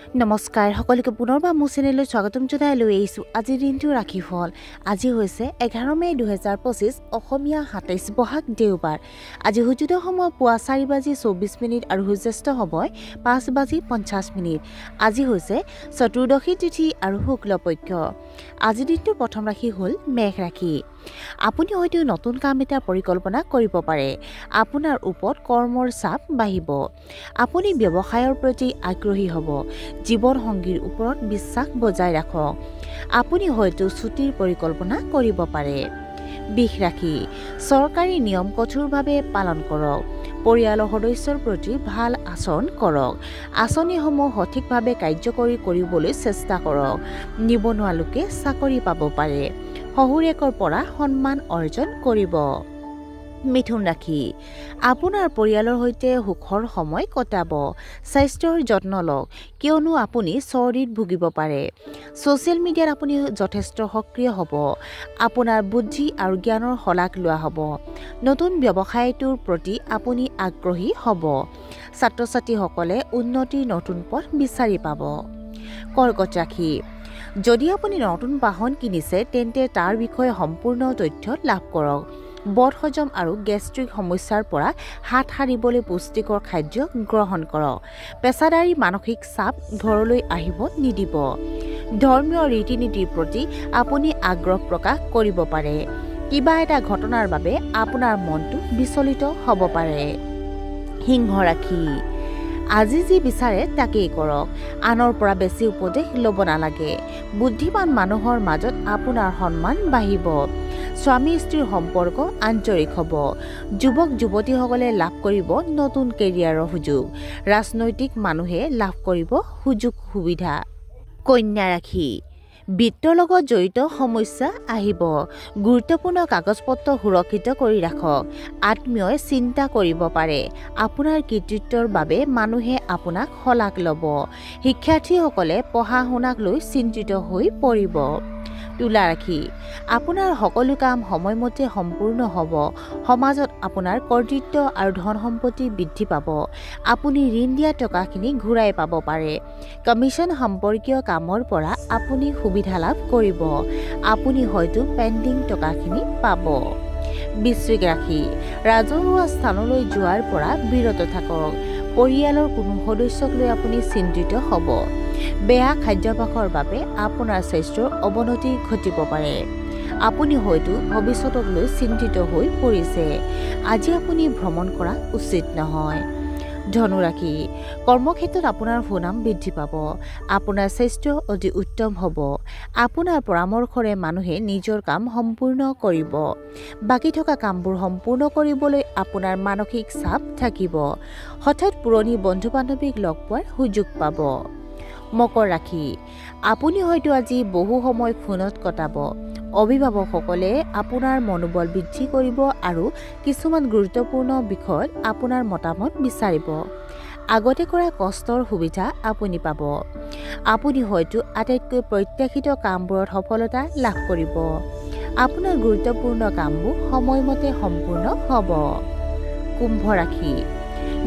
নমস্কাৰ সকলোকে পুনৰবাৰ মোৰ চেনেললৈ স্বাগতম জনাই লৈ আহিছোঁ। আজিৰ দিনটো ৰাশিফল। আজি হৈছে 11 মে 2025 অসমীয়া 27 বহাগ দেওবাৰ। আজি সূৰ্যোদয় সময় পুৱা 4:24 আৰু সূৰ্যাস্ত সময় 5:50। আজি হৈছে চতুৰ্দশী তিথি আৰু শুক্লপক্ষ। আজিৰ দিনটোৰ প্ৰথম ৰাশি হ'ল মেঘ ৰাশি। আপুনি হয়তো নতুন কাম এটা পৰিকল্পনা কৰিব পাৰে। আপোনাৰ ওপৰত কৰ্মৰ চাপ বাঢ়িব। আপুনি ব্যৱসায়ৰ প্ৰতি আগ্ৰহী হ'ব। জীৱন সংগীৰ ওপৰত বিশ্বাস বজাই ৰাখক। আপুনি হয়তো ছুটিৰ পৰিকল্পনা কৰিব পাৰে। বৃষ ৰাশি। চৰকাৰী নিয়ম কঠোৰভাৱে পালন কৰক। পৰিয়ালৰ সদস্যৰ প্ৰতি ভাল আচৰণ কৰক। আঁচনিসমূহ সঠিকভাৱে কাৰ্যকৰী কৰিবলৈ চেষ্টা কৰক। নিবনুৱা লোকে চাকৰি পাব পাৰে। শহুৰেকৰ পৰা সন্মান অৰ্জন কৰিব। মিথুন ৰাশি। আপোনাৰ পৰিয়ালৰ সৈতে সুখৰ সময় কটাব। স্বাস্থ্যৰ যত্ন লওক কিয়নো আপুনি চৰ্দিত ভুগিব পাৰে। ছ'চিয়েল মিডিয়াত আপুনি যথেষ্ট সক্ৰিয় হ'ব। আপোনাৰ বুদ্ধি আৰু জ্ঞানৰ শলাগ লোৱা হ'ব। নতুন ব্যৱসায়টোৰ প্ৰতি আপুনি আগ্ৰহী হ'ব। ছাত্ৰ ছাত্ৰীসকলে উন্নতিৰ নতুন পথ বিচাৰি পাব। কৰ্কট ৰাশি। যদি আপুনি নতুন বাহন কিনিছে তেন্তে তাৰ বিষয়ে সম্পূৰ্ণ তথ্য লাভ কৰক। বদহজম আৰু গেষ্ট্ৰিক সমস্যাৰ পৰা হাত সাৰিবলৈ পুষ্টিকৰ খাদ্য গ্ৰহণ কৰক। পেছাদাৰী মানসিক চাপ ঘৰলৈ আহিব নিদিব। ধৰ্মীয় ৰীতি নীতিৰ প্ৰতি আপুনি আগ্ৰহ প্ৰকাশ কৰিব পাৰে। কিবা এটা ঘটনাৰ বাবে আপোনাৰ মনটো বিচলিত হ'ব পাৰে। সিংহ ৰাশি। আজি যি বিচাৰে তাকেই কৰক। আনৰ পৰা বেছি উপদেশ ল'ব নালাগে। বুদ্ধিমান মানুহৰ মাজত আপোনাৰ সন্মান বাঢ়িব। স্বামী স্ত্ৰীৰ সম্পৰ্ক আন্তৰিক হ'ব। যুৱক যুৱতীসকলে লাভ কৰিব নতুন কেৰিয়াৰৰ সুযোগ। ৰাজনৈতিক মানুহে লাভ কৰিব সুযোগ সুবিধা। কন্যা ৰাশি। বিত্তৰ লগত জড়িত সমস্যা আহিব। গুৰুত্বপূৰ্ণ কাগজ-পত্ৰ সুৰক্ষিত কৰি ৰাখক। আত্মীয়ই চিন্তা কৰিব পাৰে। আপোনাৰ কৃতিত্বৰ বাবে মানুহে আপোনাক শলাগ ল'ব। শিক্ষাৰ্থীসকলে পঢ়া শুনাক লৈ চিন্তিত হৈ পৰিব। তুলা ৰাশি। আপোনাৰ সকলো কাম সময়মতে সম্পূৰ্ণ হ'ব। সমাজত আপোনাৰ কৰ্তৃত্ব আৰু ধন সম্পত্তি বৃদ্ধি পাব। আপুনি ঋণ দিয়া টকাখিনি ঘূৰাই পাব পাৰে। কমিছন সম্পৰ্কীয় কামৰ পৰা আপুনি সুবিধা লাভ কৰিব। আপুনি হয়তো পেণ্ডিং টকাখিনি পাব। বৃশ্চিক ৰাশি। ৰাজহুৱা স্থানলৈ যোৱাৰ পৰা বিৰত থাকক। পৰিয়ালৰ কোনো সদস্যক লৈ আপুনি চিন্তিত হ'ব। বেয়া খাদ্যাভ্যাসৰ বাবে আপোনাৰ স্বাস্থ্যৰ অৱনতি ঘটিব পাৰে। আপুনি হয়তো ভৱিষ্যতক লৈ চিন্তিত হৈ পৰিছে। আজি আপুনি ভ্ৰমণ কৰা উচিত নহয়। ধনু ৰাশি। কৰ্মক্ষেত্ৰত আপোনাৰ সুনাম বৃদ্ধি পাব। আপোনাৰ স্বাস্থ্য অতি উত্তম হ'ব। আপোনাৰ পৰামৰ্শৰে মানুহে নিজৰ কাম সম্পূৰ্ণ কৰিব। বাকী থকা কামবোৰ সম্পূৰ্ণ কৰিবলৈ আপোনাৰ মানসিক চাপ থাকিব। হঠাৎ পুৰণি বন্ধু বান্ধৱীক লগ পোৱাৰ সুযোগ পাব। মকৰ ৰাশি। আপুনি হয়তো আজি বহু সময় ফোনত কটাব। অভিভাৱকসকলে আপোনাৰ মনোবল বৃদ্ধি কৰিব আৰু কিছুমান গুৰুত্বপূৰ্ণ বিষয়ত আপোনাৰ মতামত বিচাৰিব। আগতে কৰা কষ্টৰ সুবিধা আপুনি পাব। আপুনি হয়তো আটাইতকৈ প্ৰত্যাশিত কামবোৰত সফলতা লাভ কৰিব। আপোনাৰ গুৰুত্বপূৰ্ণ কামবোৰ সময়মতে সম্পূৰ্ণ হ'ব। কুম্ভ ৰাশি।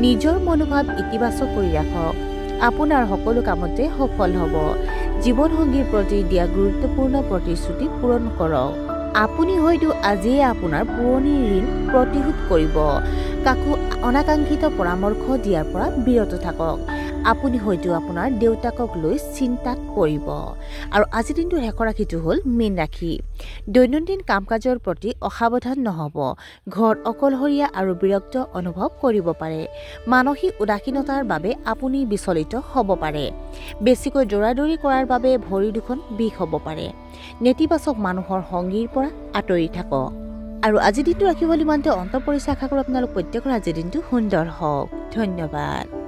নিজৰ মনোভাৱ ইতিবাচক কৰি ৰাখক। আপোনাৰ সকলো কামতে সফল হ'ব। জীৱনসংগীৰ প্ৰতি দিয়া গুৰুত্বপূৰ্ণ প্ৰতিশ্ৰুতি পূৰণ কৰক। আপুনি হয়তো আজিয়ে আপোনাৰ পুৰণি ঋণ প্ৰতিশোধ কৰিব। কাকো অনাকাংক্ষিত পৰামৰ্শ দিয়াৰ পৰা বিৰত থাকক। আপুনি হয়তো আপোনাৰ দেউতাকক লৈ চিন্তাত পৰিব। আৰু আজিৰ দিনটোৰ শেষৰ ৰাশিটো হ'ল মীন ৰাশি। দৈনন্দিন কাম কাজৰ প্ৰতি অসাৱধান নহ'ব। ঘৰত অকলশৰীয়া আৰু বিৰক্ত অনুভৱ কৰিব পাৰে। মানসিক উদাসীনতাৰ বাবে আপুনি বিচলিত হ'ব পাৰে। বেছিকৈ দৌৰাদৌৰি কৰাৰ বাবে ভৰি দুখন বিষ হ'ব পাৰে। নেতিবাচক মানুহৰ সংগীৰ পৰা আঁতৰি থাকক। আৰু আজিৰ দিনটো ৰাশিফল ইমানতে অন্ত পৰিছে। আশা কৰোঁ আপোনালোক প্ৰত্যেকৰ আজিৰ দিনটো সুন্দৰ হওক। ধন্যবাদ।